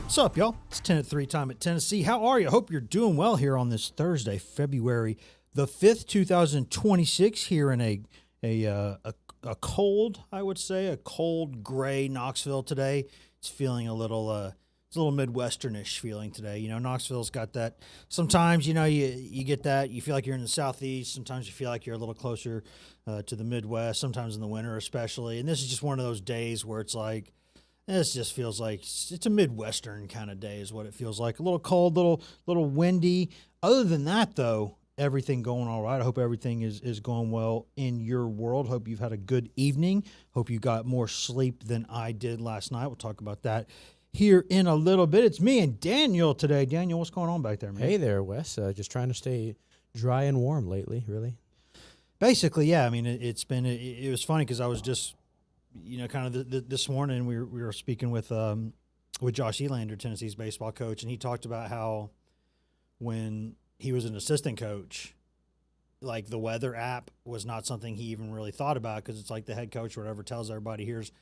What's up, y'all? It's 10 at 3 time at Tennessee. How are you? I hope you're doing well here on this Thursday, February the 5th, 2026, here in a cold, I would say, a cold, gray Knoxville today. It's feeling a little Midwesternish feeling today. You know, Knoxville's got that. Sometimes, you get that. You feel like you're in the Southeast. Sometimes you feel like you're a little closer to the Midwest, sometimes in the winter especially. And this is just one of those days where it's like, this just feels like it's a Midwestern kind of day is what it feels like. A little cold, little windy. Other than that, though, everything going all right. I hope everything is going well in your world. Hope you've had a good evening. Hope you got more sleep than I did last night. We'll talk about that here in a little bit. It's me and Daniel today. Daniel, what's going on back there, man? Hey there, Wes. Just trying to stay dry and warm lately, really. Basically, yeah. I mean, it was funny because I was just, kind of this morning we were speaking with Josh Elander, Tennessee's baseball coach, and he talked about how when he was an assistant coach, like the weather app was not something he even really thought about because it's like the head coach or whatever tells everybody, here's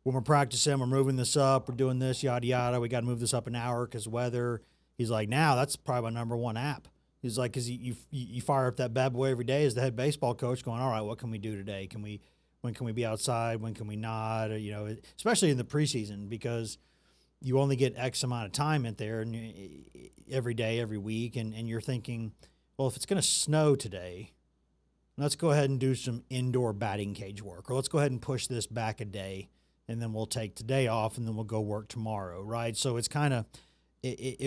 when we're practicing, we're moving this up, we're doing this, yada, yada, we got to move this up an hour because weather. He's like, now that's probably my number one app. He's like, because you fire up that bad boy every day as the head baseball coach going, all right, what can we do today? When can we be outside? When can we not? Or, especially in the preseason because you only get X amount of time in there and every day, every week. And you're thinking, well, if it's going to snow today, let's go ahead and do some indoor batting cage work. Or let's go ahead and push this back a day. And then we'll take today off and then we'll go work tomorrow, right? So it's kind of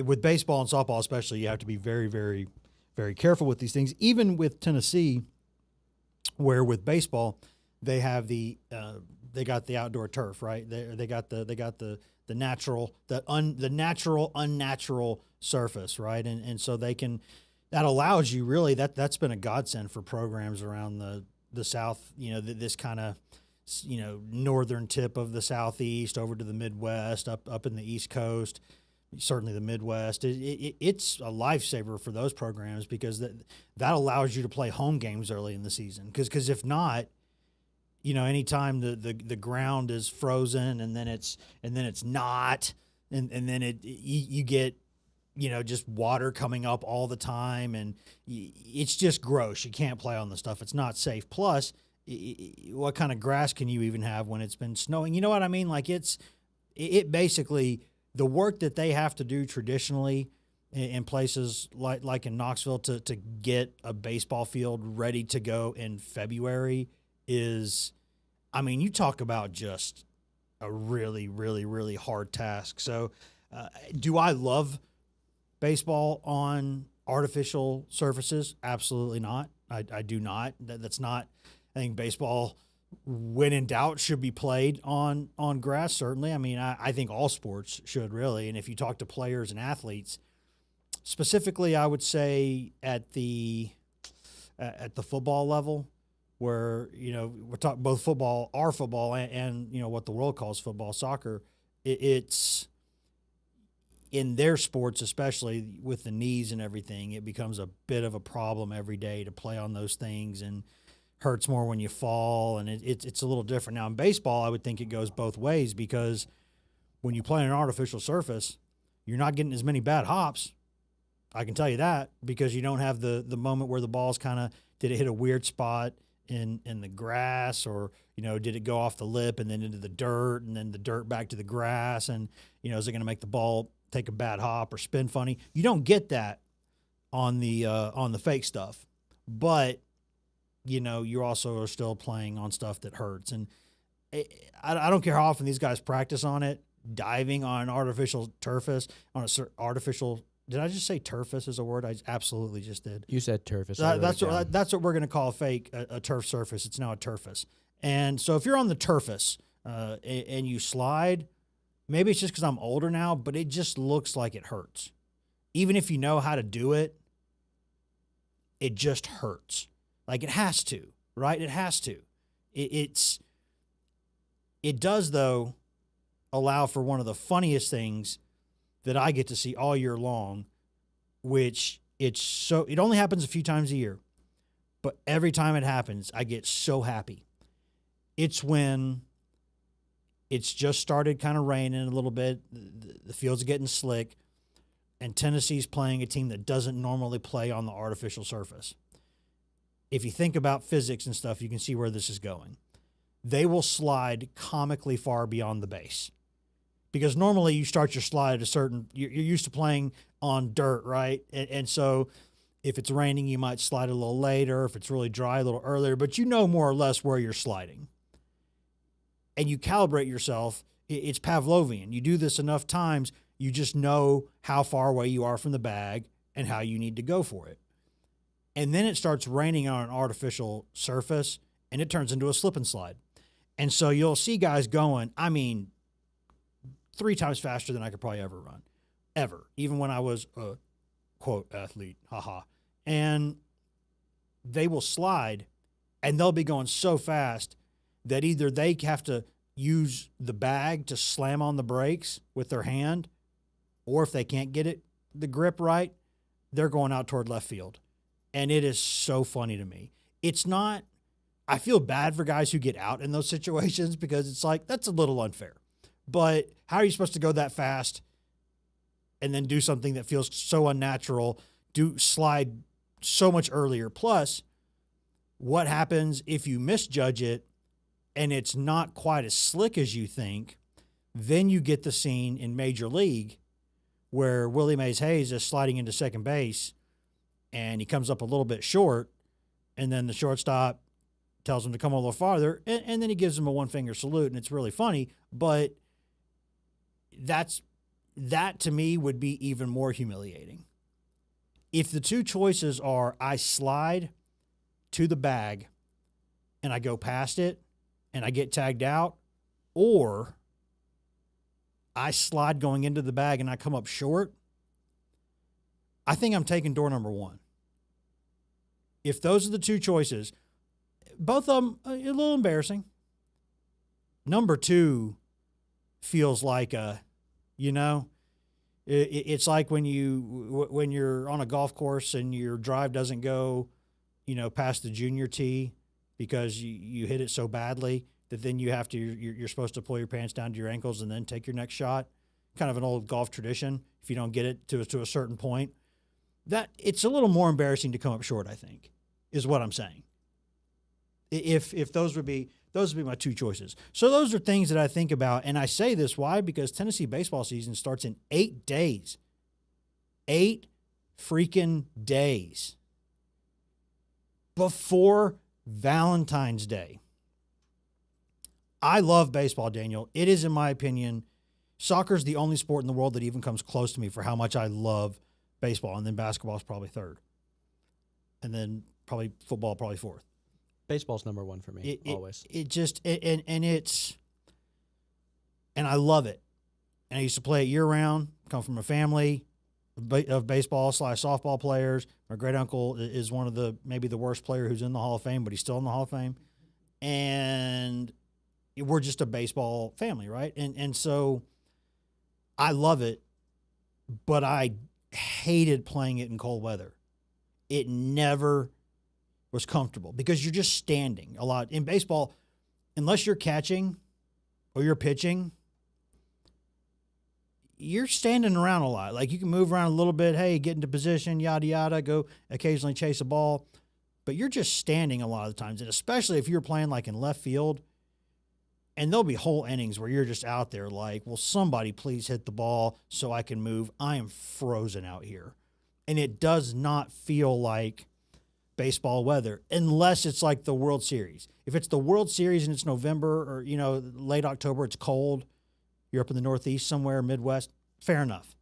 with baseball and softball especially, you have to be very, very, very careful with these things. Even with Tennessee, where with baseball – they have they got the outdoor turf, right? They got the natural unnatural surface, right? And so that allows you really that's been a godsend for programs around the South, this kind of northern tip of the Southeast over to the Midwest, up in the East Coast, certainly the Midwest. It's a lifesaver for those programs because that allows you to play home games early in the season because if not, anytime the ground is frozen and then it's not, and then you get, just water coming up all the time and it's just gross. You can't play on the stuff. It's not safe. Plus, what kind of grass can you even have when it's been snowing? You know what I mean? Like it basically, the work that they have to do traditionally in places like in Knoxville to get a baseball field ready to go in February is, I mean, you talk about just a really, really, really hard task. So do I love baseball on artificial surfaces? Absolutely not. I do not. That's not. I think baseball, when in doubt, should be played on grass, certainly. I mean, I think all sports should really. And if you talk to players and athletes, specifically I would say at the football level, where, we're talking both football, our football, and what the world calls football, soccer, it's in their sports, especially with the knees and everything, it becomes a bit of a problem every day to play on those things and hurts more when you fall, and it's a little different. Now in baseball, I would think it goes both ways because when you play on an artificial surface, you're not getting as many bad hops. I can tell you that because you don't have the moment where the ball's kind of, did it hit a weird spot in the grass, or did it go off the lip and then into the dirt and then the dirt back to the grass, and is it going to make the ball take a bad hop or spin funny? You don't get that on the fake stuff, but you also are still playing on stuff that hurts. And I don't care how often these guys practice on it, diving on an artificial turfus, did I just say turfus is a word? I absolutely just did. You said turfus. That's what we're going to call a turf surface. It's now a turfus. And so if you're on the turfus and you slide, maybe it's just because I'm older now, but it just looks like it hurts. Even if you know how to do it, it just hurts. Like it has to, right? It has to. It does, though, allow for one of the funniest things that I get to see all year long, which it only happens a few times a year, but every time it happens, I get so happy. It's when it's just started kind of raining a little bit. the field's getting slick, and Tennessee's playing a team that doesn't normally play on the artificial surface. If you think about physics and stuff, you can see where this is going. They will slide comically far beyond the base. Because normally you start your slide at a certain, you're used to playing on dirt, right? And so if it's raining, you might slide a little later. If it's really dry, a little earlier. But you know more or less where you're sliding. And you calibrate yourself. It's Pavlovian. You do this enough times, you just know how far away you are from the bag and how you need to go for it. And then it starts raining on an artificial surface, and it turns into a slip and slide. And so you'll see guys going, 3 times faster than I could probably ever run, ever, even when I was a, quote, athlete, haha. And they will slide, and they'll be going so fast that either they have to use the bag to slam on the brakes with their hand, or if they can't get it, the grip right, they're going out toward left field. And it is so funny to me. It's not, I feel bad for guys who get out in those situations because it's like, that's a little unfair. But how are you supposed to go that fast and then do something that feels so unnatural, slide so much earlier? Plus, what happens if you misjudge it and it's not quite as slick as you think? Then you get the scene in Major League where Willie Mays Hayes is sliding into second base and he comes up a little bit short, and then the shortstop tells him to come a little farther, and then he gives him a one-finger salute, and it's really funny. But that to me would be even more humiliating. If the two choices are I slide to the bag and I go past it and I get tagged out, or I slide going into the bag and I come up short, I think I'm taking door number 1. If those are the two choices, both of them a little embarrassing. Number 2 feels like it's like when you're on a golf course and your drive doesn't go, past the junior tee because you hit it so badly that then you're supposed to pull your pants down to your ankles and then take your next shot. Kind of an old golf tradition. If you don't get it to a certain point, that it's a little more embarrassing to come up short, I think, is what I'm saying. If those would be my two choices. So those are things that I think about, and I say this why? Because Tennessee baseball season starts in 8 days. 8 freaking days before Valentine's Day. I love baseball, Daniel. It is, in my opinion, soccer is the only sport in the world that even comes close to me for how much I love baseball, and then basketball is probably 3rd, and then probably football probably 4th. Baseball's number 1 for me, always. And I love it. And I used to play it year-round, come from a family of baseball / softball players. My great-uncle is one of maybe the worst player who's in the Hall of Fame, but he's still in the Hall of Fame. And we're just a baseball family, right? And so I love it, but I hated playing it in cold weather. It never was comfortable because you're just standing a lot. In baseball, unless you're catching or you're pitching, you're standing around a lot. Like, you can move around a little bit, hey, get into position, yada, yada, go occasionally chase a ball. But you're just standing a lot of the times, and especially if you're playing like in left field, and there'll be whole innings where you're just out there like, will somebody please hit the ball so I can move? I am frozen out here. And it does not feel like baseball weather unless it's like the World Series. If it's the World Series and it's November or, late October, it's cold, you're up in the Northeast somewhere, Midwest, fair enough.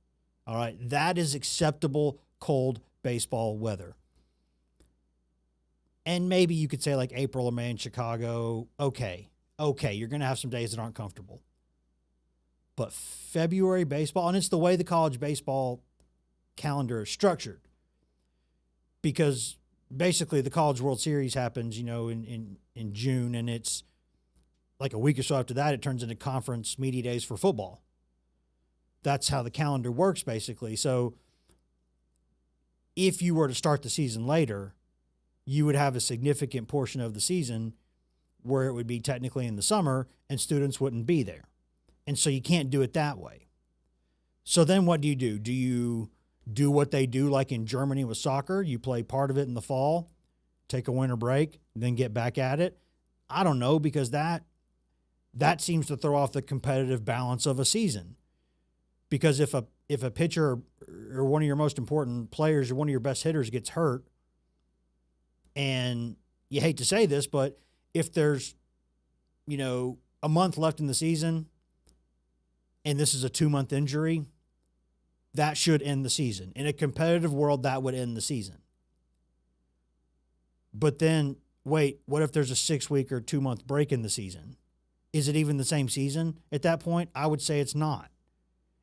All right, that is acceptable cold baseball weather. And maybe you could say like April or May in Chicago, okay, you're going to have some days that aren't comfortable. But February baseball, and it's the way the college baseball calendar is structured, because basically the College World Series happens, in June, and it's like a week or so after that, it turns into conference media days for football. That's how the calendar works, basically. So if you were to start the season later, you would have a significant portion of the season where it would be technically in the summer and students wouldn't be there. And so you can't do it that way. So then what do? Do you do what they do like in Germany with soccer? You play part of it in the fall, take a winter break, then get back at it? I don't know, because that seems to throw off the competitive balance of a season. Because if a pitcher or one of your most important players or one of your best hitters gets hurt, and you hate to say this, but if there's, a month left in the season and this is a 2-month injury, that should end the season. In a competitive world, that would end the season. But then, wait, what if there's a 6-week or 2-month break in the season? Is it even the same season at that point? I would say it's not.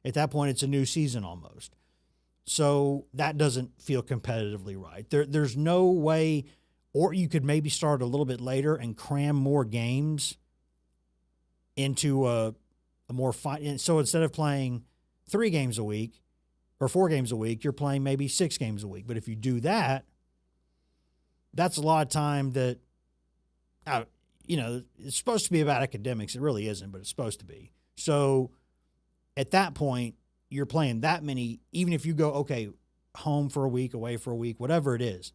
At that point, it's a new season almost. So that doesn't feel competitively right. There's no way, or you could maybe start a little bit later and cram more games into a more fine. So instead of playing 3 games a week or 4 games a week, you're playing maybe 6 games a week. But if you do that, that's a lot of time that, it's supposed to be about academics. It really isn't, but it's supposed to be. So at that point, you're playing that many, even if you go, okay, home for a week, away for a week, whatever it is.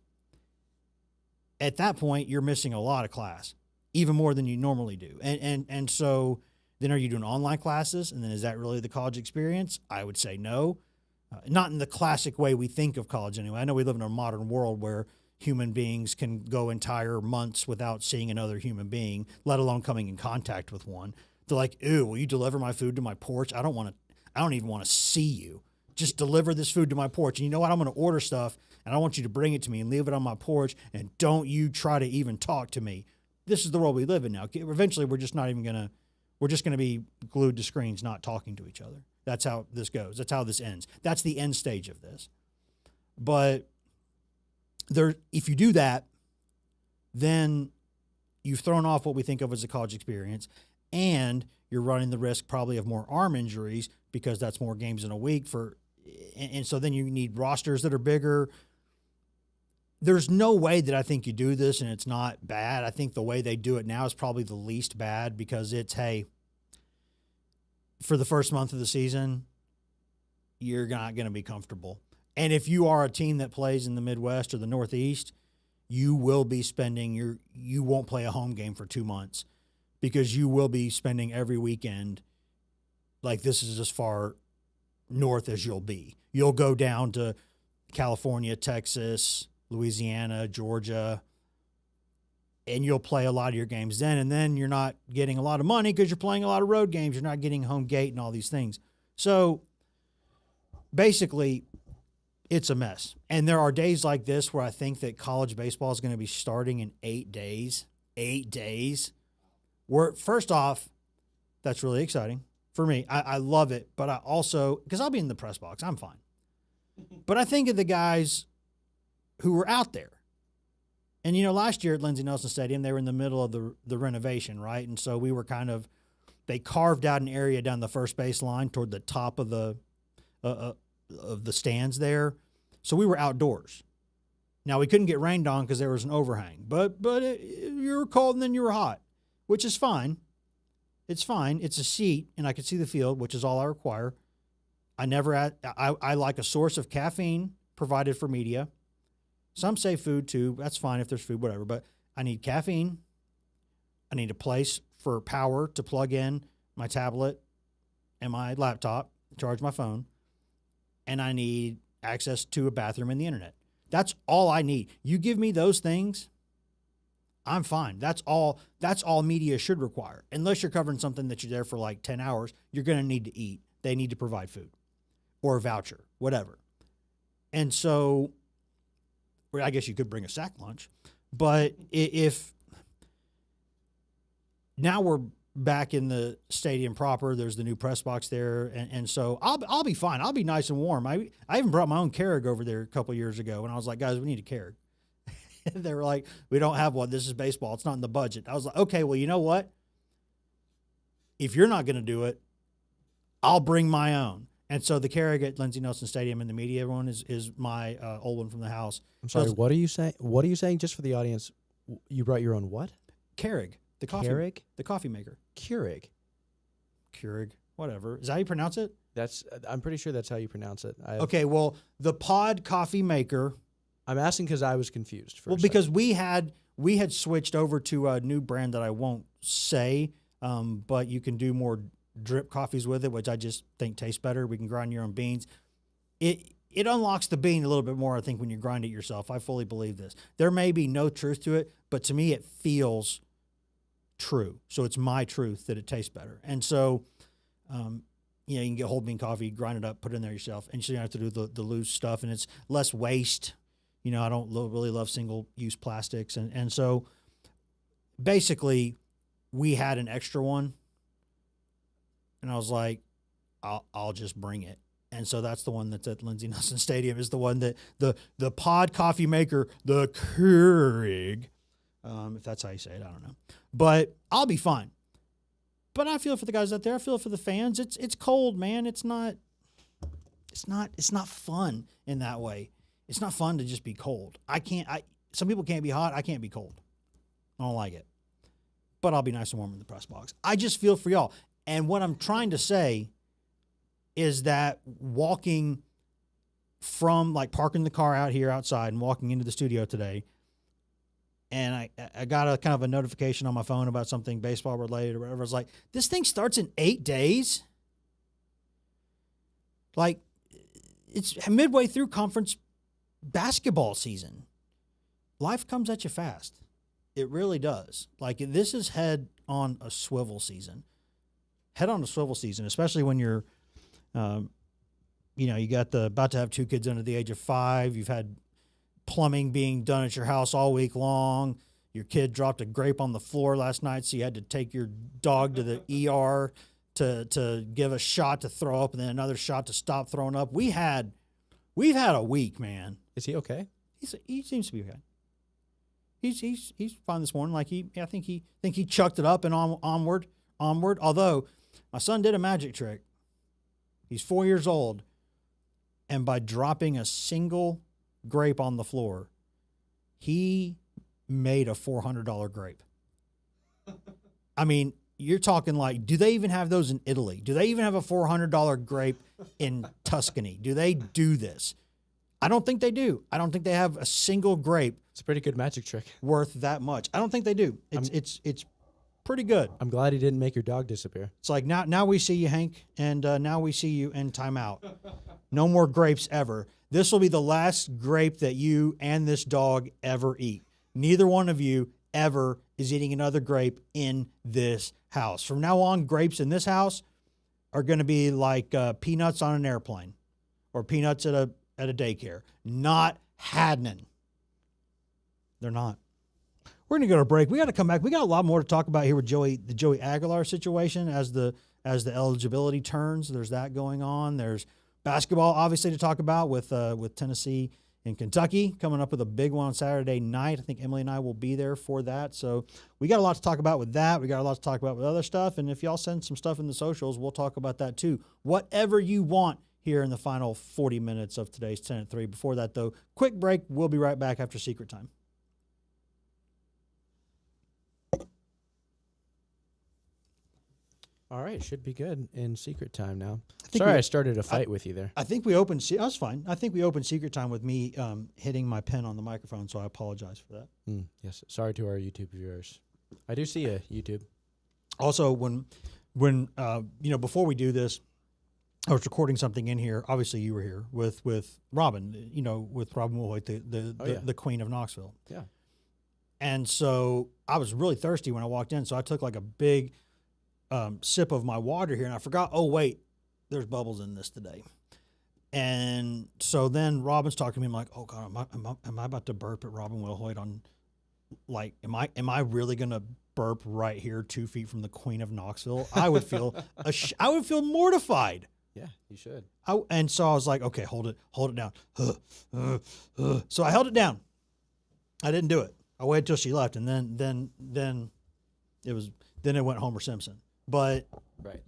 At that point, you're missing a lot of class, even more than you normally do. And so then are you doing online classes? And then is that really the college experience? I would say no. Not in the classic way we think of college anyway. I know we live in a modern world where human beings can go entire months without seeing another human being, let alone coming in contact with one. They're like, ew, will you deliver my food to my porch? I don't even want to see you. Just deliver this food to my porch. And you know what? I'm going to order stuff, and I want you to bring it to me and leave it on my porch, and don't you try to even talk to me. This is the world we live in now. Eventually, we're just going to be glued to screens, not talking to each other. That's how this goes. That's how this ends. That's the end stage of this. But if you do that, then you've thrown off what we think of as a college experience, and you're running the risk probably of more arm injuries because that's more games in a week and so then you need rosters that are bigger. There's no way that I think you do this and it's not bad. I think the way they do it now is probably the least bad, because it's, hey, for the first month of the season, you're not going to be comfortable. And if you are a team that plays in the Midwest or the Northeast, you will be you won't play a home game for 2 months, because you will be spending every weekend like this is as far north as you'll be. You'll go down to California, Texas, Louisiana, Georgia, and you'll play a lot of your games then. And then you're not getting a lot of money because you're playing a lot of road games. You're not getting home gate and all these things. So basically, it's a mess. And there are days like this where I think that college baseball is going to be starting in 8 days. 8 days. Where, first off, that's really exciting for me. I love it, but I also, because I'll be in the press box, I'm fine. But I think of the guys who were out there. And, last year at Lindsey Nelson Stadium, they were in the middle of the renovation, right? And so we were they carved out an area down the first base line toward the top of the stands there. So we were outdoors. Now, we couldn't get rained on because there was an overhang. But you were cold and then you were hot, which is fine. It's fine. It's a seat, and I can see the field, which is all I require. I like a source of caffeine provided for media. Some say food, too. That's fine if there's food, whatever. But I need caffeine. I need a place for power to plug in my tablet and my laptop, charge my phone. And I need access to a bathroom and the internet. That's all I need. You give me those things, I'm fine. That's all media should require. Unless you're covering something that you're there for like 10 hours, you're going to need to eat. They need to provide food or a voucher, whatever. And so, or I guess you could bring a sack lunch. But if now we're back in the stadium proper, there's the new press box there. And so I'll be fine. I'll be nice and warm. I even brought my own Keurig over there a couple of years ago. And I was like, guys, we need a Keurig. They were like, we don't have one. This is baseball. It's not in the budget. I was like, okay, well, you know what? If you're not going to do it, I'll bring my own. And so the Keurig at Lindsey Nelson Stadium and the media one is my old one from the house. I'm sorry, what are you saying? What are you saying, just for the audience? You brought your own what? Keurig. The coffee. Keurig? The coffee maker. Keurig. Keurig. Whatever. Is that how you pronounce it? I'm pretty sure that's how you pronounce it. Okay, well, the pod coffee maker. I'm asking because I was confused. Because we had switched over to a new brand that I won't say, but you can do more drip coffees with it, which I just think tastes better. We can grind your own beans. It unlocks the bean a little bit more, I think, when you grind it yourself. I fully believe this. There may be no truth to it, but to me it feels true. So it's my truth that it tastes better. And so, you can get whole bean coffee, grind it up, put it in there yourself, and you don't have to do the loose stuff, and it's less waste. I don't really love single-use plastics. And so basically we had an extra one, and I was like, I'll just bring it. And so that's the one that's at Lindsey Nelson Stadium, is the one that the pod coffee maker, the Keurig, if that's how you say it, I don't know. But I'll be fine. But I feel for the guys out there. I feel for the fans. It's cold, man. It's not fun in that way. It's not fun to just be cold. Some people can't be hot. I can't be cold. I don't like it. But I'll be nice and warm in the press box. I just feel for y'all. And what I'm trying to say is that walking from, like, parking the car out here outside and walking into the studio today, and I got a kind of a notification on my phone about something baseball related or whatever. I was like, this thing starts in 8 days? Like, it's midway through conference basketball season. Life comes at you fast. It really does. Like, this is head on a swivel season. Head on a swivel season, especially when you're, you got about to have 2 kids under the age of 5. You've had plumbing being done at your house all week long. Your kid dropped a grape on the floor last night, so you had to take your dog to the ER to give a shot to throw up and then another shot to stop throwing up. We've had a week, man. Is he okay? He seems to be okay. He's fine this morning. Like I think he chucked it up and onward. Although my son did a magic trick. He's 4 years old, and by dropping a single grape on the floor, he made a $400 grape. I mean, you're talking like, do they even have those in Italy? Do they even have a $400 grape in Tuscany? Do they do this? I don't think they do. I don't think they have a single grape. It's a pretty good magic trick. Worth that much. I don't think they do. It's pretty good. I'm glad he didn't make your dog disappear. It's like, now we see you, Hank, and now we see you in timeout. No more grapes ever. This will be the last grape that you and this dog ever eat. Neither one of you ever is eating another grape in this house. From now on, grapes in this house are going to be like peanuts on an airplane or peanuts at a daycare. Not happening. They're not. We're going to go to a break. We got to come back. We got a lot more to talk about here with the Joey Aguilar situation as the eligibility turns. There's that going on. There's basketball, obviously, to talk about with Tennessee and Kentucky coming up with a big one on Saturday night. I think Emily and I will be there for that. So we got a lot to talk about with that. We got a lot to talk about with other stuff. And if y'all send some stuff in the socials, we'll talk about that too. Whatever you want here in the final 40 minutes of today's 10 at 3. Before that, though, quick break. We'll be right back after Secret Time. All right, should be good in Secret Time now. I started a fight with you there. I think we opened. That's fine. I think we opened Secret Time with me hitting my pen on the microphone, so I apologize for that. Yes, sorry to our YouTube viewers. I do see a YouTube. Also, when before we do this, I was recording something in here. Obviously, you were here with Robin. With Robin Woolhoit, the Queen of Knoxville. Yeah. And so I was really thirsty when I walked in, so I took like a big sip of my water here, and I forgot, oh, wait, there's bubbles in this today. And so then Robin's talking to me. I'm like, oh, God, am I about to burp at Robin Woolhoit on, like, am I really going to burp right here 2 feet from the Queen of Knoxville? I would feel mortified. Yeah, you should. And so I was like, okay, hold it down. So I held it down. I didn't do it. I waited till she left, and then it went Homer Simpson. But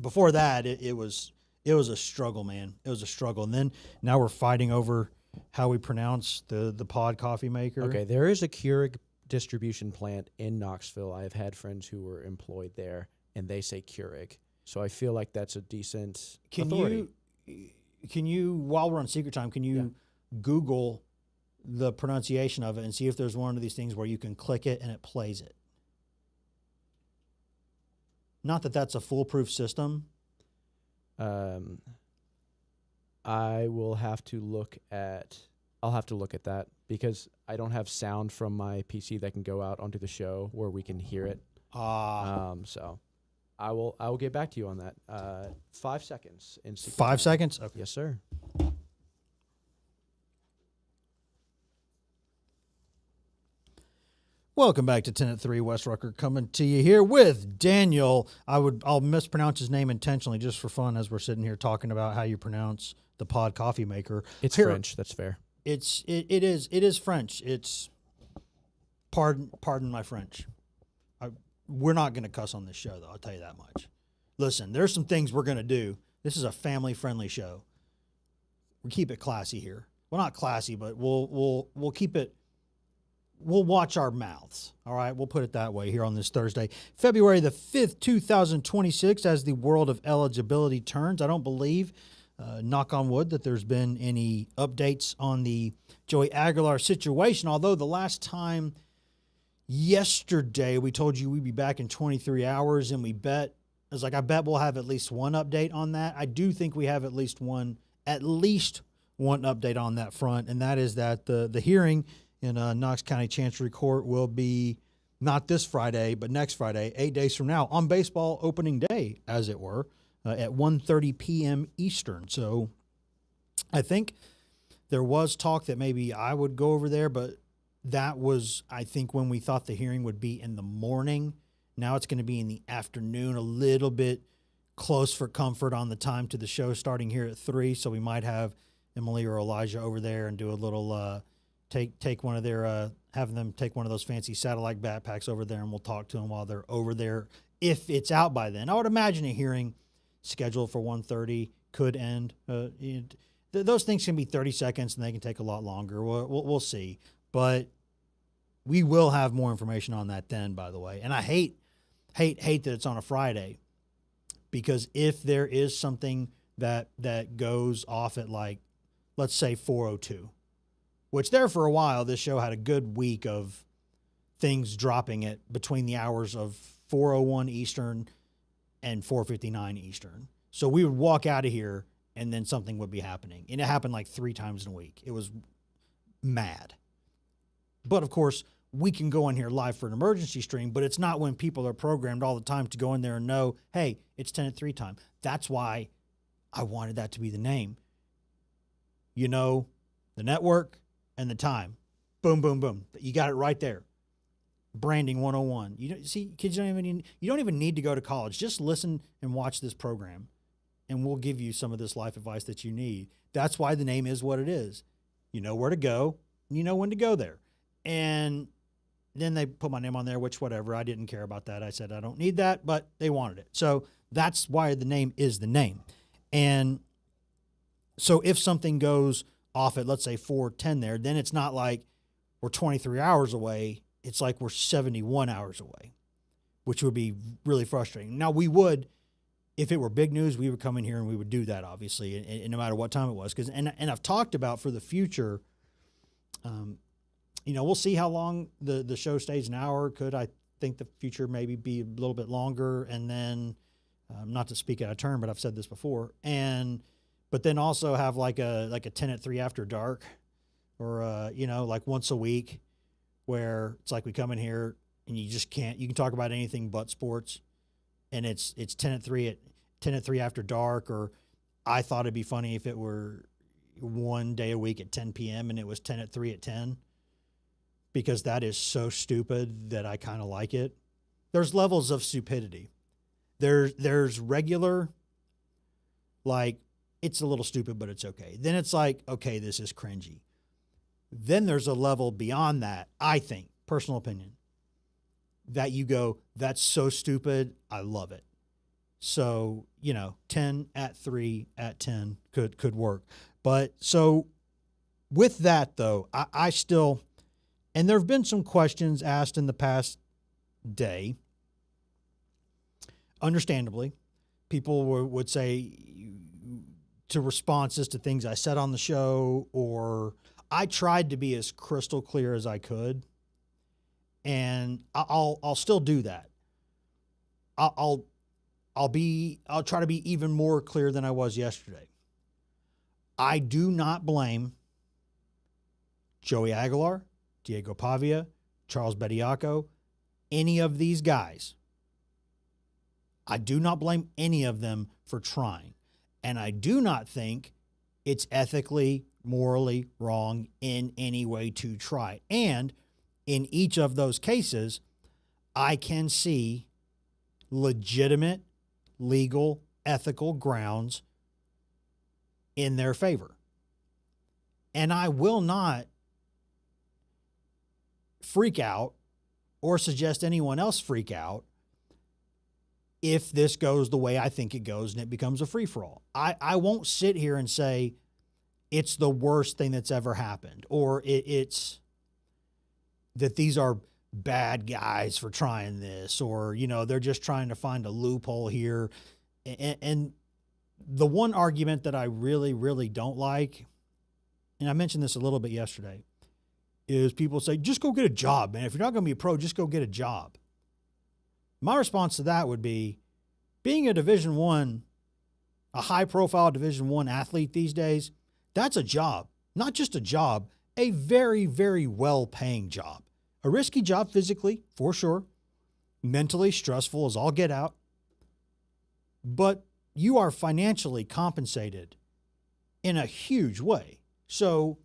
before that, it was a struggle, man. It was a struggle. And then now we're fighting over how we pronounce the pod coffee maker. Okay, there is a Keurig distribution plant in Knoxville. I've had friends who were employed there, and they say Keurig. So I feel like that's a decent authority. while we're on Secret Time, can you Google the pronunciation of it and see if there's one of these things where you can click it and it plays it? Not that that's a foolproof system. I will have to look at. I'll have to look at that because I don't have sound from my PC that can go out onto the show where we can hear it. So I will get back to you on that. 5 seconds in Secret 5 Time. seconds? Okay. Yes, sir. Welcome back to 10 at 3. Wes Rucker coming to you here with Daniel. I'll mispronounce his name intentionally just for fun as we're sitting here talking about how you pronounce the pod coffee maker. It's French. That's fair. It is French. It's pardon my French. We're not going to cuss on this show though. I'll tell you that much. Listen, there's some things we're going to do. This is a family friendly show. We keep it classy here. Well, not classy, but we'll keep it. We'll watch our mouths. All right, we'll put it that way here on this Thursday, February the 5th, 2026, as the world of eligibility turns. I don't believe, knock on wood, that there's been any updates on the Joey Aguilar situation, although the last time yesterday we told you we'd be back in 23 hours, and I bet we'll have at least one update on that. I do think we have at least one update on that front, and that is that the hearing in Knox County Chancery Court will be not this Friday, but next Friday, 8 days from now, on baseball opening day, as it were, at 1:30 p.m. Eastern. So I think there was talk that maybe I would go over there, but that was, I think, when we thought the hearing would be in the morning. Now it's going to be in the afternoon, a little bit close for comfort on the time to the show starting here at 3. So we might have Emily or Elijah over there and do a little take one of their have them take one of those fancy satellite backpacks over there, and we'll talk to them while they're over there if it's out by then. I would imagine a hearing scheduled for 1:30 could end. Those things can be 30 seconds and they can take a lot longer. We'll see, but we will have more information on that then. By the way, and I hate that it's on a Friday, because if there is something that goes off at, like, let's say 4:02. Which there for a while, this show had a good week of things dropping it between the hours of 4:01 Eastern and 4:59 Eastern. So we would walk out of here and then something would be happening. And it happened like 3 times in a week. It was mad. But of course, we can go in here live for an emergency stream, but it's not when people are programmed all the time to go in there and know, hey, it's 10 at 3 time. That's why I wanted that to be the name. You know, the network and the time. Boom, boom, boom. You got it right there. Branding 101. See, kids you don't even need to go to college. Just listen and watch this program, and we'll give you some of this life advice that you need. That's why the name is what it is. You know where to go, and you know when to go there. And then they put my name on there, which whatever. I didn't care about that. I said I don't need that, but they wanted it. So that's why the name is the name. And so if something goes off at, let's say, 4:10 there, then it's not like we're 23 hours away. It's like we're 71 hours away, which would be really frustrating. Now, we would, if it were big news, we would come in here and we would do that, obviously, and no matter what time it was. And I've talked about for the future, we'll see how long the show stays an hour. I think the future maybe be a little bit longer, and then, not to speak out of turn, but I've said this before, but then also have like a 10 at 3 after dark, or like once a week, where it's like we come in here and you can talk about anything but sports, and it's 10 at 3 after dark. Or I thought it'd be funny if it were one day a week at 10 p.m. and it was 10 at 3 at 10, because that is so stupid that I kind of like it. There's levels of stupidity. There's regular, like, it's a little stupid, but it's okay. Then it's like, okay, this is cringy. Then there's a level beyond that, I think, personal opinion, that you go, that's so stupid, I love it. So, 10 at 3 at 10 could work. But so with that, though, I still, and there have been some questions asked in the past day, understandably. People would say, to responses to things I said on the show, or I tried to be as crystal clear as I could, and I'll still do that. I'll try to be even more clear than I was yesterday. I do not blame Joey Aguilar, Diego Pavia, Charles Bediaco, any of these guys. I do not blame any of them for trying. And I do not think it's ethically, morally wrong in any way to try. And in each of those cases, I can see legitimate, legal, ethical grounds in their favor. And I will not freak out or suggest anyone else freak out if this goes the way I think it goes and it becomes a free-for-all. I won't sit here and say it's the worst thing that's ever happened, or it's that these are bad guys for trying this, or, you know, they're just trying to find a loophole here. And the one argument that I really, really don't like, and I mentioned this a little bit yesterday, is people say, just go get a job, man. If you're not going to be a pro, just go get a job. My response to that would be, being a Division I, a high-profile Division I athlete these days, that's a job. Not just a job, a very, very well-paying job. A risky job physically, for sure. Mentally stressful as all get out. But you are financially compensated in a huge way. So,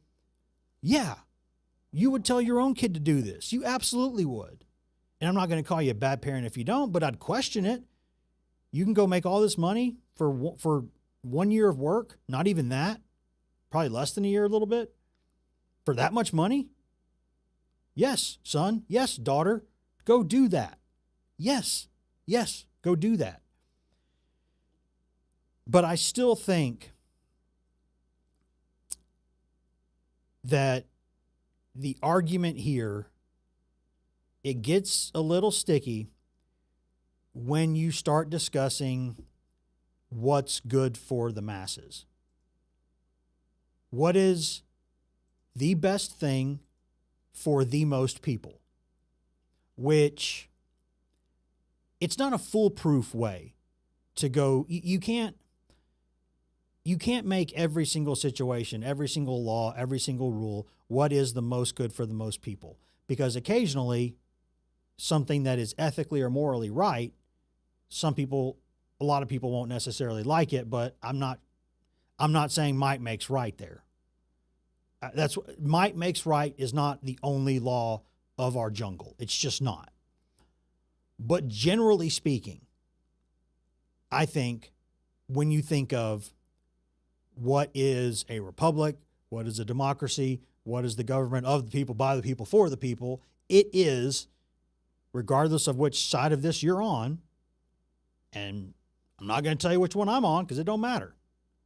yeah, you would tell your own kid to do this. You absolutely would. And I'm not going to call you a bad parent if you don't, but I'd question it. You can go make all this money for 1 year of work, not even that, probably less than a year a little bit, for that much money? Yes, son. Yes, daughter. Go do that. Yes, go do that. But I still think that the argument here, it gets a little sticky when you start discussing what's good for the masses. What is the best thing for the most people? Which, it's not a foolproof way to go. You can't make every single situation, every single law, every single rule, what is the most good for the most people. Because occasionally, something that is ethically or morally right, a lot of people won't necessarily like it, but I'm not saying might makes right there. Might makes right is not the only law of our jungle. It's just not. But generally speaking, I think when you think of what is a republic, what is a democracy, what is the government of the people, by the people, for the people, it is, regardless of which side of this you're on, and I'm not going to tell you which one I'm on because it don't matter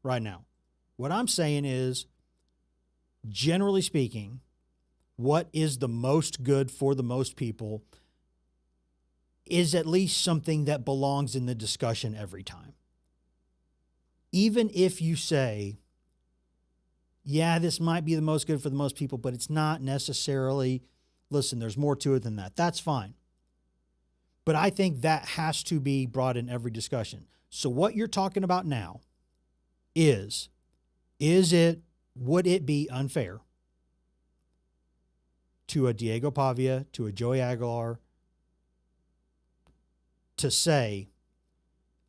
right now. What I'm saying is, generally speaking, what is the most good for the most people is at least something that belongs in the discussion every time. Even if you say, yeah, this might be the most good for the most people, but it's not necessarily, listen, there's more to it than that. That's fine. But I think that has to be brought in every discussion. So what you're talking about now would it be unfair to a Diego Pavia, to a Joey Aguilar, to say,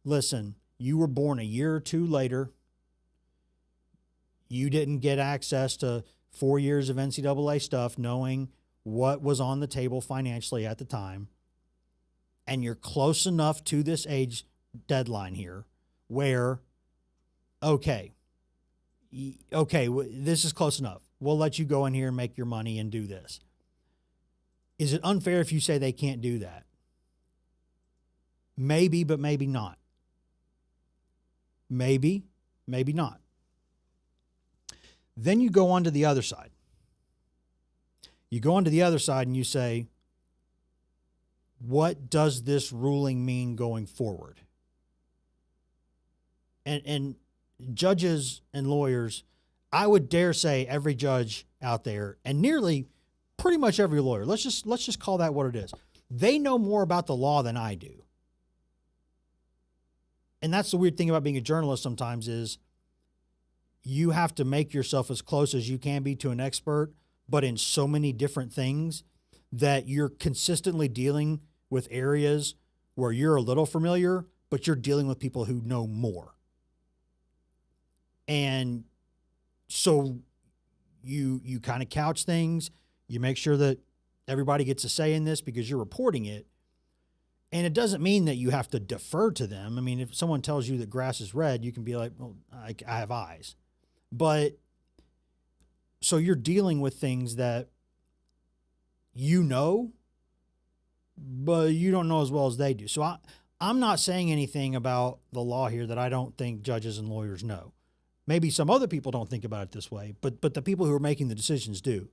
listen, you were born a year or two later, you didn't get access to 4 years of NCAA stuff, knowing what was on the table financially at the time, and you're close enough to this age deadline here where, okay, this is close enough. We'll let you go in here and make your money and do this. Is it unfair if you say they can't do that? Maybe, but maybe not. Maybe, maybe not. Then you go on to the other side. You go on to the other side and you say, what does this ruling mean going forward? And judges and lawyers, I would dare say every judge out there and nearly pretty much every lawyer, let's just call that what it is. They know more about the law than I do. And that's the weird thing about being a journalist sometimes is you have to make yourself as close as you can be to an expert, but in so many different things that you're consistently dealing with areas where you're a little familiar, but you're dealing with people who know more. And so you kind of couch things, you make sure that everybody gets a say in this because you're reporting it. And it doesn't mean that you have to defer to them. I mean, if someone tells you that grass is red, you can be like, well, I have eyes. But so you're dealing with things that you know, but you don't know as well as they do. So I'm not saying anything about the law here that I don't think judges and lawyers know. Maybe some other people don't think about it this way, but the people who are making the decisions do.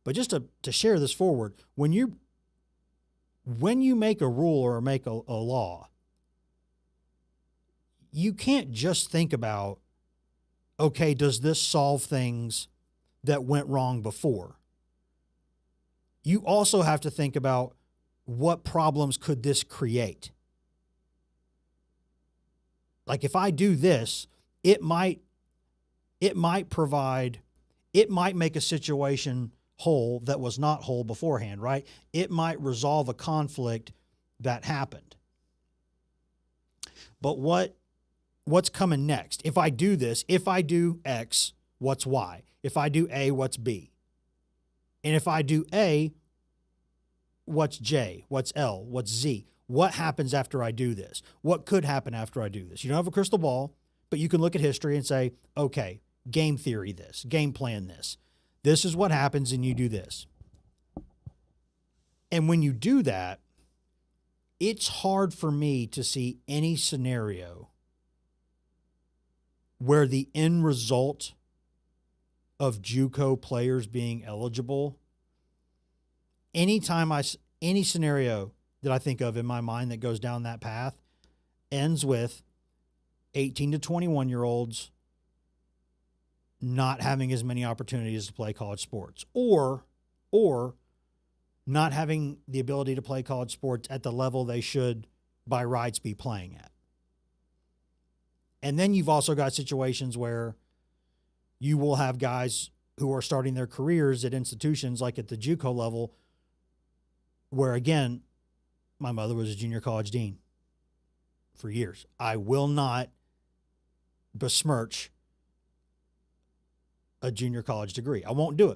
But just to share this forward, when you make a rule or make a law, you can't just think about, okay, does this solve things that went wrong before? You also have to think about what problems could this create? Like if I do this, it might make a situation whole that was not whole beforehand, right? It might resolve a conflict that happened. But what's coming next? If I do this, if I do X, what's Y? If I do A, what's B? And if I do A, what's J? What's L? What's Z? What happens after I do this? What could happen after I do this? You don't have a crystal ball, but you can look at history and say, okay, game theory this, game plan this. This is what happens and you do this. And when you do that, it's hard for me to see any scenario where the end result of JUCO players being eligible, any scenario that I think of in my mind that goes down that path ends with 18 to 21-year-olds not having as many opportunities to play college sports or not having the ability to play college sports at the level they should by rights be playing at. And then you've also got situations where you will have guys who are starting their careers at institutions like at the JUCO level where, again, my mother was a junior college dean for years. I will not besmirch a junior college degree. I won't do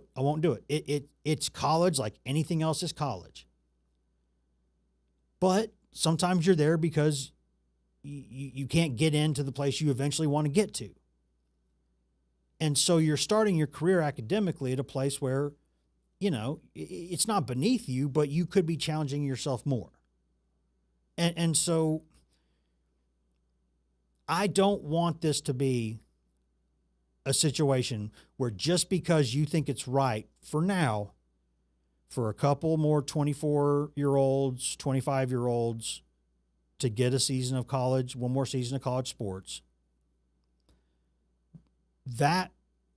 it. It's college like anything else is college. But sometimes you're there because you can't get into the place you eventually want to get to. And so you're starting your career academically at a place where, it's not beneath you, but you could be challenging yourself more. And so I don't want this to be a situation where just because you think it's right for now, for a couple more 24-year-olds, 25-year-olds to get a season of college, one more season of college sports, that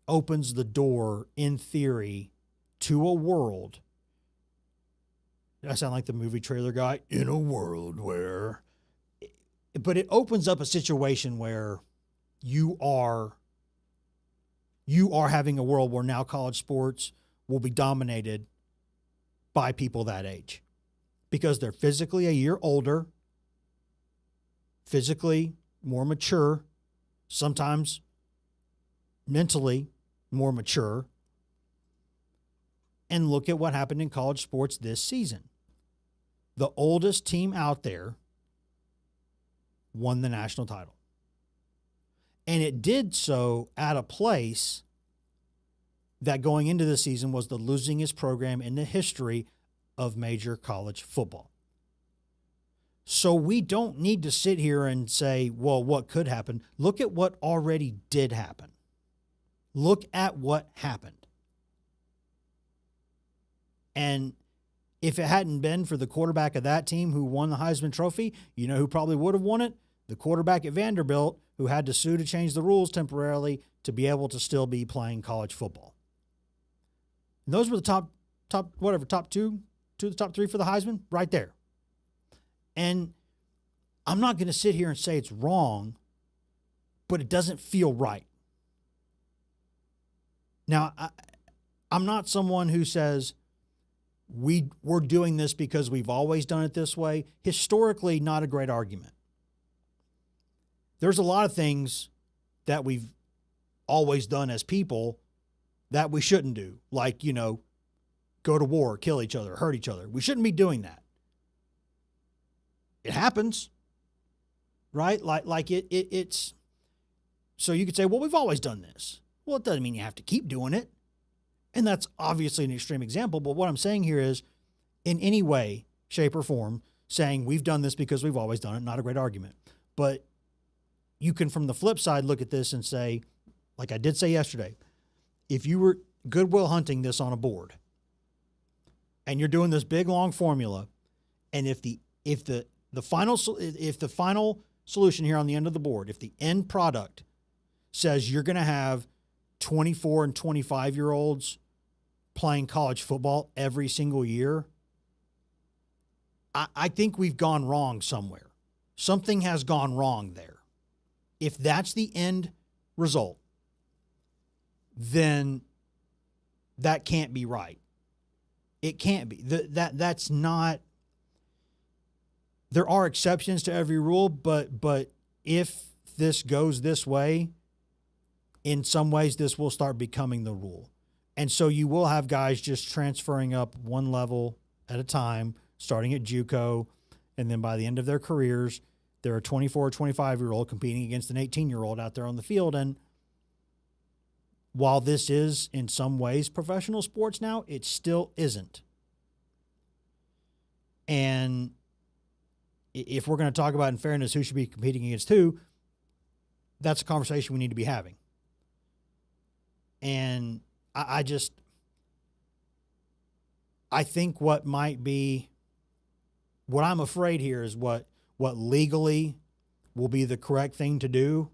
opens the door, in theory, to a world. I sound like the movie trailer guy, in a world where, but it opens up a situation where you are having a world where now college sports will be dominated by people that age because they're physically a year older, physically more mature, sometimes mentally more mature. And look at what happened in college sports this season. The oldest team out there won the national title. And it did so at a place that going into the season was the losingest program in the history of major college football. So we don't need to sit here and say, well, what could happen? Look at what already did happen. Look at what happened. And if it hadn't been for the quarterback of that team who won the Heisman Trophy, you know who probably would have won it? the quarterback at Vanderbilt who had to sue to change the rules temporarily to be able to still be playing college football. And those were the top two to the top three for the Heisman right there. And I'm not going to sit here and say it's wrong, but it doesn't feel right. Now, I'm not someone who says we're doing this because we've always done it this way. Historically, not a great argument. There's a lot of things that we've always done as people that we shouldn't do, like, go to war, kill each other, hurt each other. We shouldn't be doing that. It happens, right? It's so you could say, well, we've always done this. Well, it doesn't mean you have to keep doing it. And that's obviously an extreme example. But what I'm saying here is, in any way, shape, or form, saying we've done this because we've always done it, not a great argument. But you can, from the flip side, look at this and say, like I did say yesterday, if you were Goodwill Hunting this on a board and you're doing this big, long formula, and if the final solution here on the end of the board, if the end product says you're going to have 24 and 25-year-olds playing college football every single year, I think we've gone wrong somewhere. Something has gone wrong there. If that's the end result, then that can't be right. It can't be. That's not. There are exceptions to every rule, but if this goes this way, in some ways this will start becoming the rule. And so you will have guys just transferring up one level at a time, starting at JUCO, and then by the end of their careers, they're a 24 or 25-year-old competing against an 18-year-old out there on the field. And while this is in some ways professional sports now, it still isn't. And if we're going to talk about, in fairness, who should be competing against who, that's a conversation we need to be having. And I think what I'm afraid here is what legally will be the correct thing to do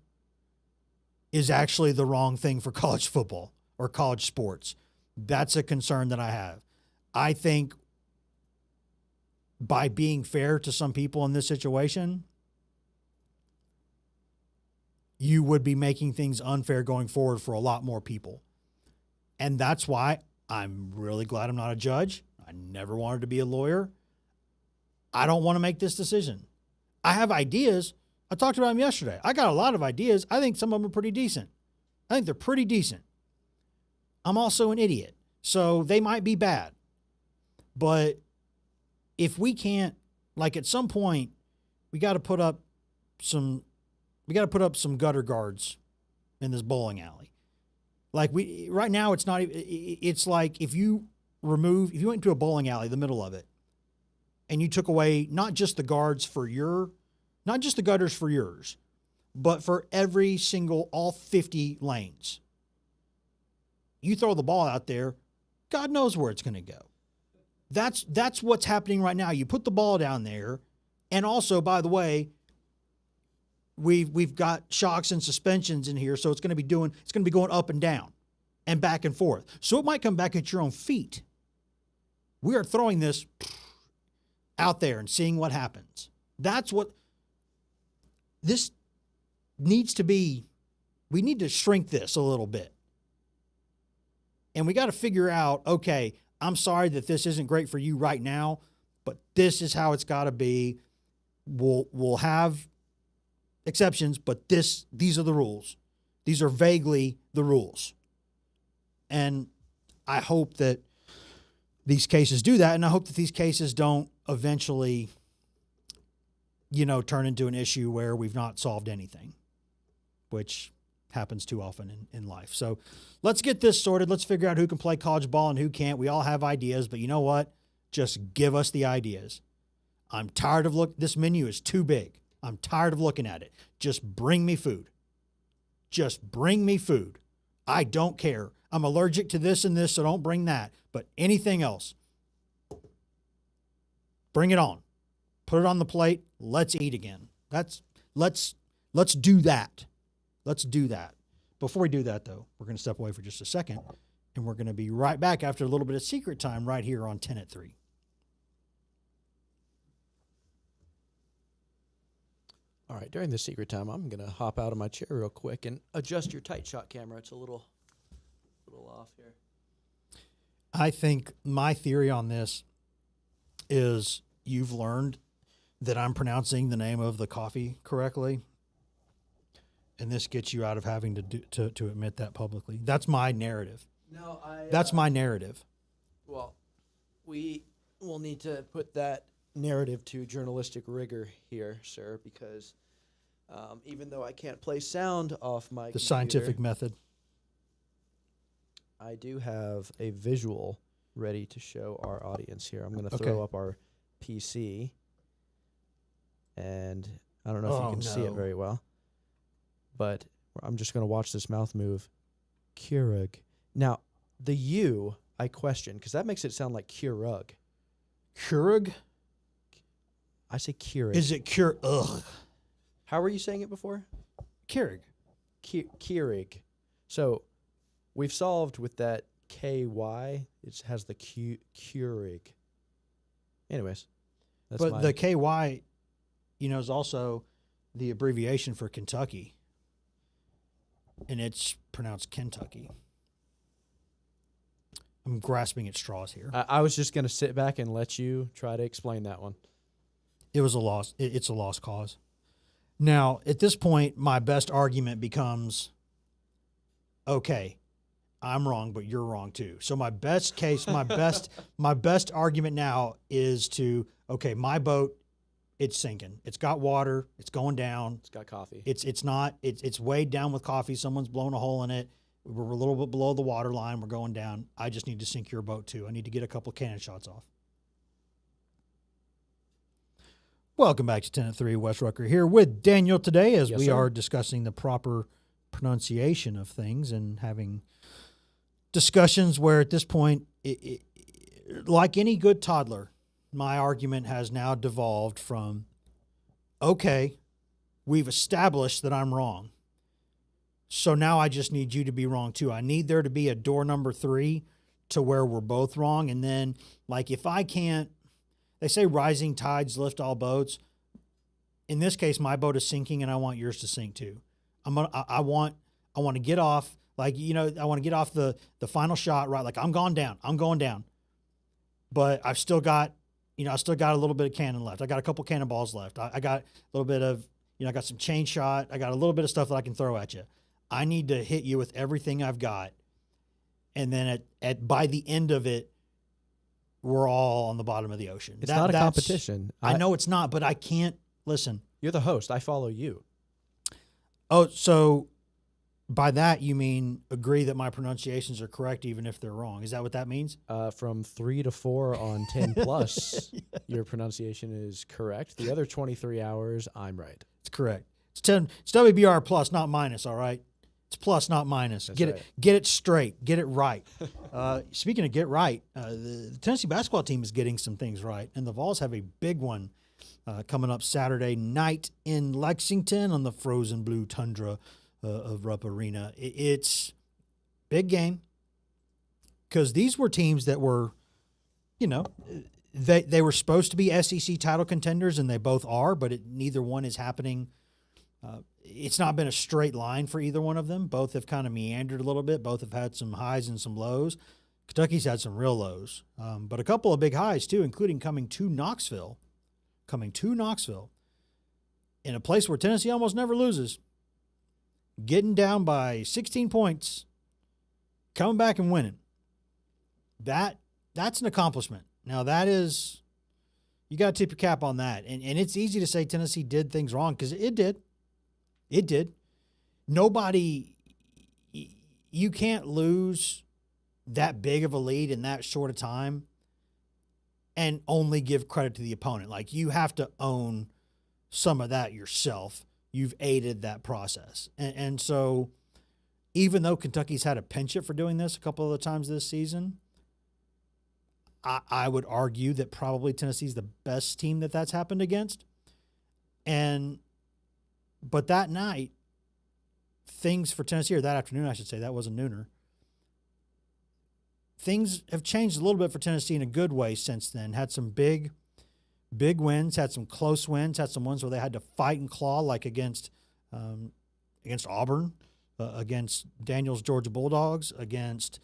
is actually the wrong thing for college football or college sports. That's a concern that I have. I think by being fair to some people in this situation, you would be making things unfair going forward for a lot more people. And that's why I'm really glad I'm not a judge. I never wanted to be a lawyer. I don't want to make this decision. I have ideas. I talked about them yesterday. I got a lot of ideas. I think some of them are pretty decent. I think they're pretty decent. I'm also an idiot, so they might be bad. But if we can't, like, at some point, we got to put up some gutter guards in this bowling alley. Like, right now, it's not. It's like if you went into a bowling alley, the middle of it, and you took away not just the guards not just the gutters for yours, but for all 50 lanes. You throw the ball out there, God knows where it's going to go. That's what's happening right now. You put the ball down there, and also, by the way, we've got shocks and suspensions in here, so it's going to be going up and down and back and forth. So it might come back at your own feet. We are throwing this out there and seeing what happens. That's what this needs to be. We need to shrink this a little bit. And we got to figure out, okay, I'm sorry that this isn't great for you right now, but this is how it's got to be. We'll have exceptions, but these are the rules. These are vaguely the rules. And I hope that these cases do that, and I hope that these cases don't eventually, turn into an issue where we've not solved anything, which happens too often in life. So let's get this sorted. Let's figure out who can play college ball and who can't. We all have ideas, but you know what? Just give us the ideas. I'm tired of this menu is too big. I'm tired of looking at it. Just bring me food. Just bring me food. I don't care. I'm allergic to this and this, so don't bring that. But anything else, bring it on. Put it on the plate. Let's eat again. That's let's do that. Let's do that. Before we do that, though, we're going to step away for just a second, and we're going to be right back after a little bit of secret time right here on 10 at 3. All right, during the secret time, I'm going to hop out of my chair real quick and adjust your tight shot camera. It's a little off here. I think my theory on this is you've learned that I'm pronouncing the name of the coffee correctly, and this gets you out of having to admit that publicly. That's my narrative. No, That's my narrative. Well, we will need to put that narrative to journalistic rigor here, sir, because even though I can't play sound off my The scientific method. I do have a visual ready to show our audience here. I'm going to throw up our PC, and I don't know if you can see it very well, but I'm just going to watch this mouth move. Keurig. Now, the U I question, because that makes it sound like Keurig. Keurig? I say Keurig. Is it Keurig? How were you saying it before? Keurig. Keurig. So we've solved with that KY. It has the Keurig. Anyways. But the KY, is also the abbreviation for Kentucky. And it's pronounced Kentucky. I'm grasping at straws here. I was just going to sit back and let you try to explain that one. It was a loss. It's a lost cause. Now, at this point, my best argument becomes, okay, I'm wrong, but you're wrong too. So my best case, my best argument now is to, okay, my boat, it's sinking. It's got water. It's going down. It's got coffee. It's weighed down with coffee. Someone's blown a hole in it. We're a little bit below the water line. We're going down. I just need to sink your boat too. I need to get a couple cannon shots off. Welcome back to 10 at 3. Wes Rucker here with Daniel today as we are discussing the proper pronunciation of things and having discussions where at this point, like any good toddler, my argument has now devolved from, okay, we've established that I'm wrong. So now I just need you to be wrong too. I need there to be a door number 3 to where we're both wrong. And then, like, if I can't, they say rising tides lift all boats. In this case, my boat is sinking, and I want yours to sink too. I want to get off, I want to get off the final shot, right? Like, I'm going down. But I've still got, a little bit of cannon left. I got a couple cannonballs left. I got a little bit of, I got some chain shot. I got a little bit of stuff that I can throw at you. I need to hit you with everything I've got. And then by the end of it, we're all on the bottom of the ocean. It's not a competition. I know it's not, but I can't listen. You're the host. I follow you. Oh, so by that you mean agree that my pronunciations are correct even if they're wrong. Is that what that means? From 3 to 4 on 10 plus, your pronunciation is correct. The other 23 hours, I'm right. It's correct. It's 10. It's WBR plus, not minus. All right. It's plus, not minus. That's Get right. it. Get it straight. Get it right. Speaking of get right, the Tennessee basketball team is getting some things right, and the Vols have a big one coming up Saturday night in Lexington on the frozen blue tundra of Rupp Arena. It's big game because these were teams that were, they were supposed to be SEC title contenders, and they both are, but neither one is happening. It's not been a straight line for either one of them. Both have kind of meandered a little bit. Both have had some highs and some lows. Kentucky's had some real lows, but a couple of big highs too, including coming to Knoxville in a place where Tennessee almost never loses, getting down by 16 points, coming back and winning. That's an accomplishment. Now that is, you got to tip your cap on that. And it's easy to say Tennessee did things wrong because it did. It did. Nobody, you can't lose that big of a lead in that short of time and only give credit to the opponent. Like, you have to own some of that yourself. You've aided that process. And so even though Kentucky's had a penchant for doing this a couple of the times this season, I would argue that probably Tennessee's the best team that's happened against. And But that night, things for Tennessee, or that afternoon, I should say, that was a nooner. Things have changed a little bit for Tennessee in a good way since then. Had some big wins, had some close wins, had some ones where they had to fight and claw, like against Auburn, against Daniel's Georgia Bulldogs, against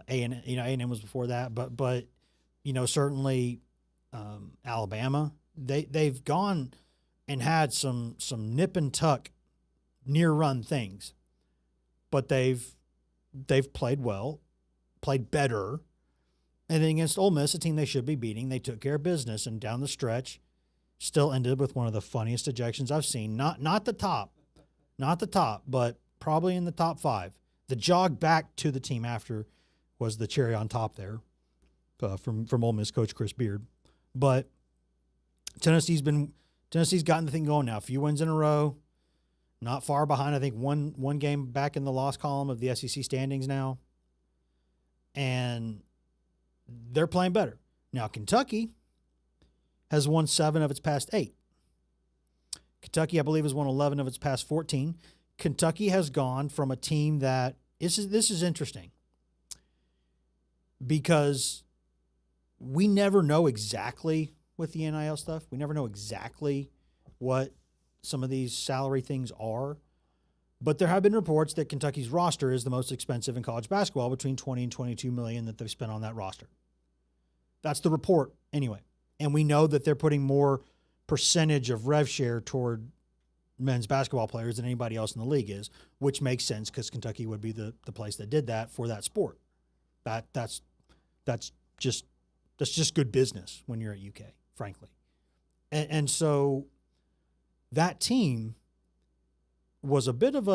A&M. A&M was before that, but certainly Alabama. They've gone and had some nip and tuck near run things, but they've played well, played better. And then against Ole Miss, a team they should be beating, they took care of business, and down the stretch, still ended with one of the funniest ejections I've seen. Not the top, but probably in the top 5. The jog back to the team after was the cherry on top there from Ole Miss coach Chris Beard. But Tennessee's gotten the thing going now. A few wins in a row, not far behind. I think one game back in the loss column of the SEC standings now, and they're playing better. Now, Kentucky has won 7 of its past 8. Kentucky, I believe, has won 11 of its past 14. Kentucky has gone from a team that this is interesting because we never know exactly with the NIL stuff. We never know exactly what some of these salary things are. But there have been reports that Kentucky's roster is the most expensive in college basketball, between $20 and $22 million that they've spent on that roster. That's the report anyway. And we know that they're putting more percentage of rev share toward men's basketball players than anybody else in the league is, which makes sense because Kentucky would be the place that did that for that sport. That's just good business when you're at UK, frankly. And so that team was a bit of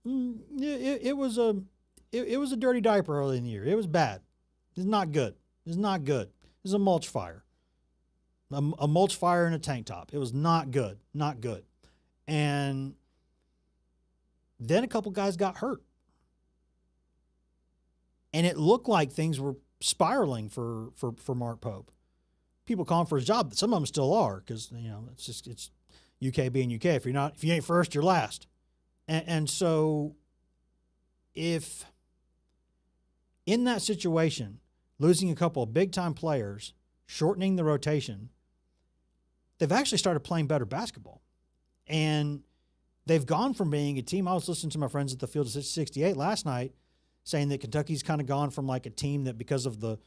it was a dirty diaper early in the year. It was bad. It's not good. It's not good. It was a mulch fire. A mulch fire in a tank top. It was not good. Not good. And then a couple guys got hurt. And it looked like things were spiraling for Mark Pope. People calling for his job. Some of them still are because, it's UK being UK. If you ain't first, you're last. And so if in that situation, losing a couple of big-time players, shortening the rotation, they've actually started playing better basketball. And they've gone from being a team. I was listening to my friends at the Field of 68 last night saying that Kentucky's kind of gone from like a team that because of the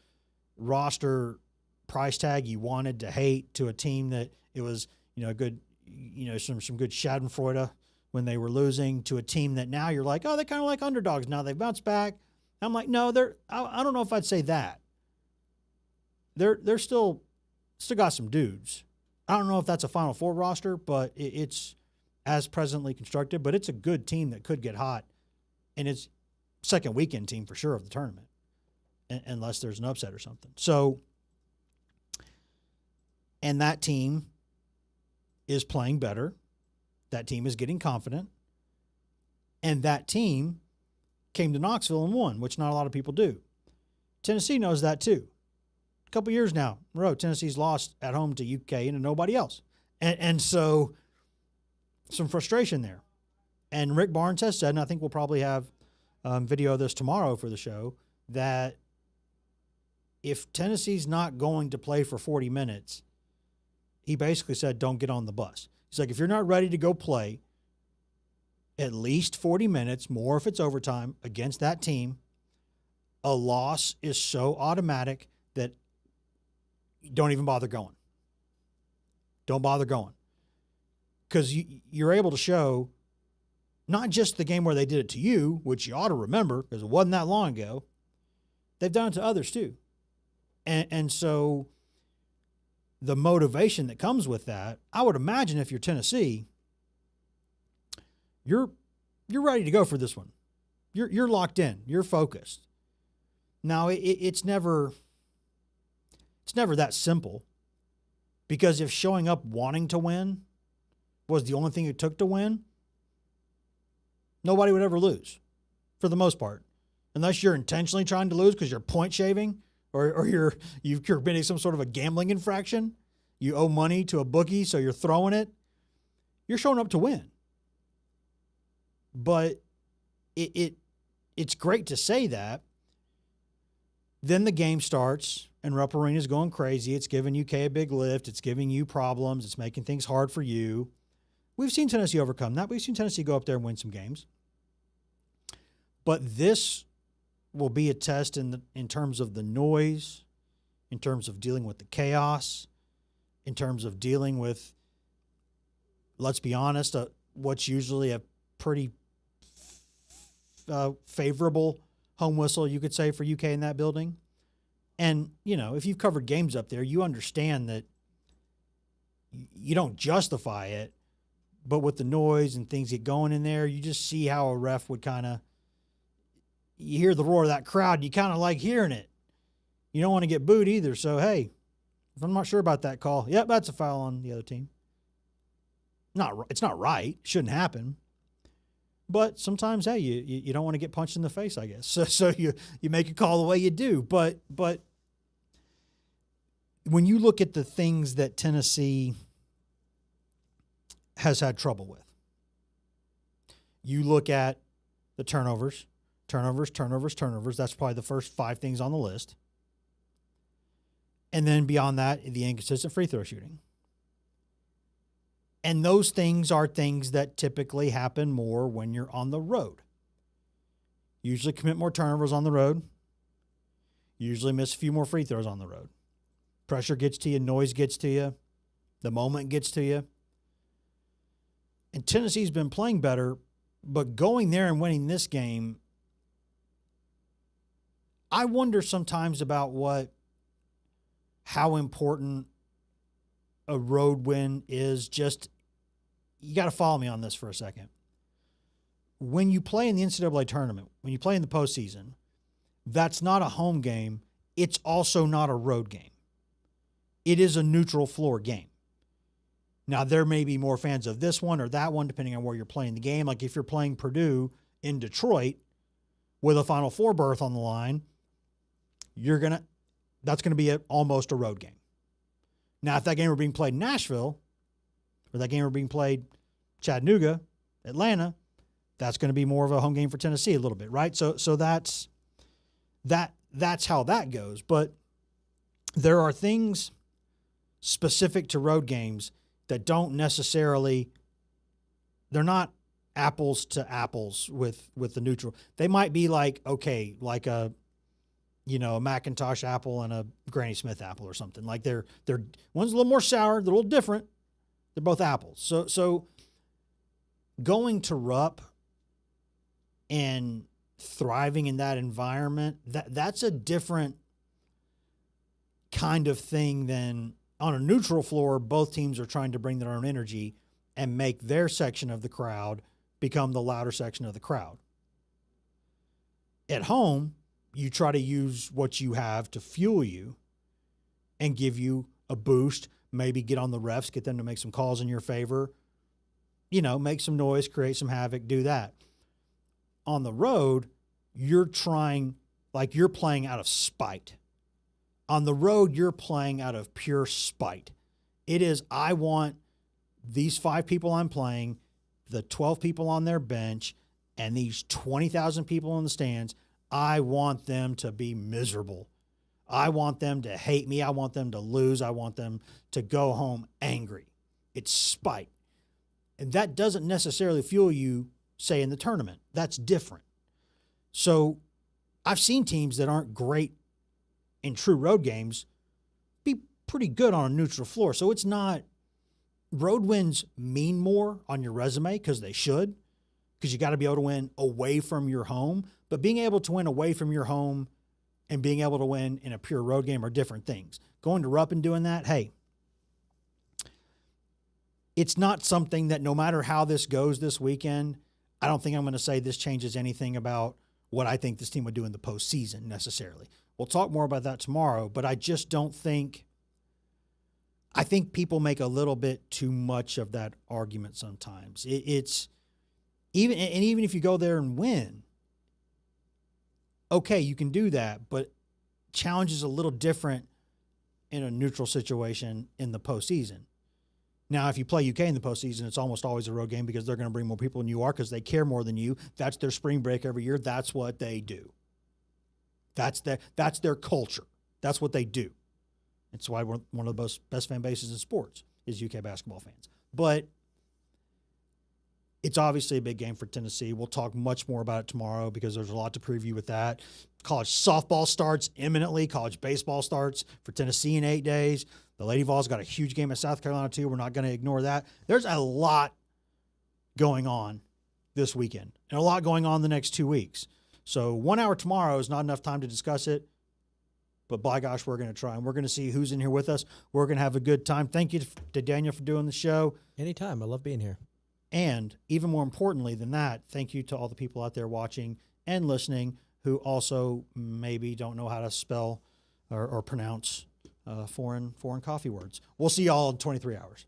roster price tag you wanted to hate to a team that it was, good, some good schadenfreude when they were losing, to a team that now you're like, oh, they're kind of like underdogs now. They've bounced back. I'm like, no, I don't know if I'd say that. They're still got some dudes. I don't know if that's a Final Four roster, but it's as presently constructed. But it's a good team that could get hot, and it's second weekend team for sure of the tournament, unless there's an upset or something. So, and that team is playing better. That team is getting confident, and that team came to Knoxville and won, which not a lot of people do. Tennessee knows that too. A couple years now in a row, Tennessee's lost at home to UK and to nobody else. And so some frustration there. And Rick Barnes has said, and I think we'll probably have video of this tomorrow for the show, that if Tennessee's not going to play for 40 minutes, he basically said, don't get on the bus. He's like, if you're not ready to go play at least 40 minutes, more if it's overtime, against that team, a loss is so automatic that don't even bother going. Don't bother going. Because you're able to show not just the game where they did it to you, which you ought to remember because it wasn't that long ago. They've done it to others too. And so the motivation that comes with that, I would imagine if you're Tennessee, you're ready to go for this one. You're locked in. You're focused. Now, it's never that simple, because if showing up wanting to win was the only thing it took to win, nobody would ever lose, for the most part, unless you're intentionally trying to lose because you're point shaving or you're committing some sort of a gambling infraction. You owe money to a bookie, so you're throwing it. You're showing up to win. But it's great to say that. Then the game starts, and Rupp Arena's going crazy. It's giving UK a big lift. It's giving you problems. It's making things hard for you. We've seen Tennessee overcome that. We've seen Tennessee go up there and win some games. But this will be a test in terms of the noise, in terms of dealing with the chaos, in terms of dealing with, let's be honest, what's usually a pretty favorable home whistle, you could say, for UK in that building. And, if you've covered games up there, you understand that you don't justify it, but with the noise and things get going in there, you just see how a ref would you hear the roar of that crowd, and you kind of like hearing it. You don't want to get booed either, so, hey, if I'm not sure about that call, yep, that's a foul on the other team. It's not right. It shouldn't happen. But sometimes, hey, you don't want to get punched in the face, I guess. So you make a call the way you do. But when you look at the things that Tennessee has had trouble with, you look at the turnovers. That's probably the first 5 things on the list. And then beyond that, the inconsistent free throw shooting. And those things are things that typically happen more when you're on the road. Usually commit more turnovers on the road. Usually miss a few more free throws on the road. Pressure gets to you, noise gets to you, the moment gets to you. And Tennessee's been playing better, but going there and winning this game, I wonder sometimes about how important a road win is. Just, you got to follow me on this for a second. When you play in the NCAA tournament, when you play in the postseason, that's not a home game. It's also not a road game. It is a neutral floor game. Now, there may be more fans of this one or that one, depending on where you're playing the game. Like if you're playing Purdue in Detroit with a Final Four berth on the line, that's going to be almost a road game. Now, if that game were being played in Nashville, or that game were being played Chattanooga, Atlanta, that's going to be more of a home game for Tennessee a little bit, right? So that's how that goes. But there are things specific to road games that don't necessarily, they're not apples to apples with the neutral. They might be like a Macintosh apple and a Granny Smith apple or something. Like they're one's a little more sour, they're a little different. They're both apples. So going to Rupp and thriving in that environment, that's a different kind of thing than on a neutral floor. Both teams are trying to bring their own energy and make their section of the crowd become the louder section of the crowd. At home, you try to use what you have to fuel you and give you a boost, maybe get on the refs, get them to make some calls in your favor, make some noise, create some havoc, do that. On the road, you're playing out of spite. On the road, you're playing out of pure spite. It is, I want these 5 people I'm playing, the 12 people on their bench, and these 20,000 people in the stands, I want them to be miserable. I want them to hate me. I want them to lose. I want them to go home angry. It's spite. And that doesn't necessarily fuel you, say, in the tournament. That's different. So I've seen teams that aren't great in true road games be pretty good on a neutral floor. So it's not, road wins mean more on your resume because they should, because you got to be able to win away from your home. But being able to win away from your home and being able to win in a pure road game are different things. Going to Rupp and doing that, hey, it's not something that no matter how this goes this weekend, I don't think I'm going to say this changes anything about what I think this team would do in the postseason necessarily. We'll talk more about that tomorrow, but I just don't think – I think people make a little bit too much of that argument sometimes. It's – even if you go there and win, okay, you can do that, but challenge is a little different in a neutral situation in the postseason. Now, if you play UK in the postseason, it's almost always a road game because they're going to bring more people than you are because they care more than you. That's their spring break every year. That's what they do. That's their culture. That's what they do. It's why we're one of the best fan bases in sports is UK basketball fans. But it's obviously a big game for Tennessee. We'll talk much more about it tomorrow because there's a lot to preview with that. College softball starts imminently. College baseball starts for Tennessee in 8 days. The Lady Vols got a huge game at South Carolina, too. We're not going to ignore that. There's a lot going on this weekend and a lot going on the next 2 weeks. So 1 hour tomorrow is not enough time to discuss it. But by gosh, we're going to try, and we're going to see who's in here with us. We're going to have a good time. Thank you to Daniel for doing the show. Anytime. I love being here. And even more importantly than that, thank you to all the people out there watching and listening who also maybe don't know how to spell or pronounce foreign coffee words. We'll see y'all in 23 hours.